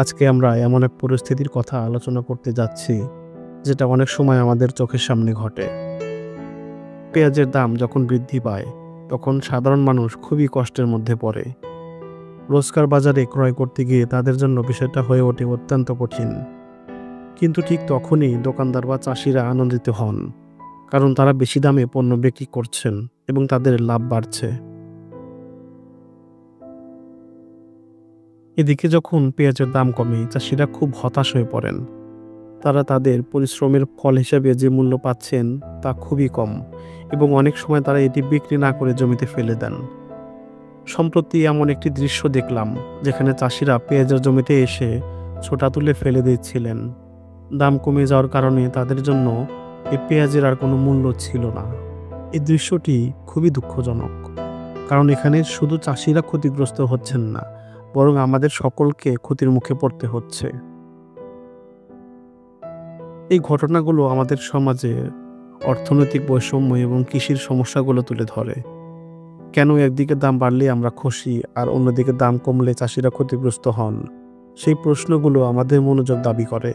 আজকে আমরা এমন এক পরিস্থিতির কথা আলোচনা করতে যাচ্ছি, যেটা অনেক সময় আমাদের চোখের সামনে ঘটে। পেঁয়াজের দাম যখন বৃদ্ধি পায়, তখন সাধারণ মানুষ খুবই কষ্টের মধ্যে পড়ে। রোজকার বাজারে ক্রয় করতে গিয়ে তাদের জন্য বিষয়টা হয়ে ওঠে অত্যন্ত কঠিন। কিন্তু ঠিক তখনই দোকানদার বা চাষিরা আনন্দিত হন, কারণ তারা বেশি দামে পণ্য বিক্রি করছেন এবং তাদের লাভ বাড়ছে। এদিকে যখন পেঁয়াজের দাম কমে, চাষিরা খুব হতাশ হয়ে পড়েন। তারা তাদের পরিশ্রমের ফল হিসেবে যে মূল্য পাচ্ছেন তা খুবই কম, এবং অনেক সময় তারা এটি বিক্রি না করে জমিতে ফেলে দেন। সম্প্রতি এমন একটি দৃশ্য দেখলাম, যেখানে চাষিরা পেঁয়াজের জমিতে এসে ছোটা তুলে ফেলে দিচ্ছিলেন। দাম কমে যাওয়ার কারণে তাদের জন্য এই পেঁয়াজের আর কোনো মূল্য ছিল না। এই দৃশ্যটি খুবই দুঃখজনক, কারণ এখানে শুধু চাষিরা ক্ষতিগ্রস্ত হচ্ছেন না, বরং আমাদের সকলকে ক্ষতির মুখে পড়তে হচ্ছে। এই ঘটনাগুলো আমাদের সমাজে অর্থনৈতিক বৈষম্য এবং কৃষির সমস্যাগুলো তুলে ধরে। কেন একদিকে দাম বাড়লে আমরা খুশি আর অন্যদিকে দাম কমলে চাষিরা ক্ষতিগ্রস্ত হন? সেই প্রশ্নগুলো আমাদের মনোযোগ দাবি করে।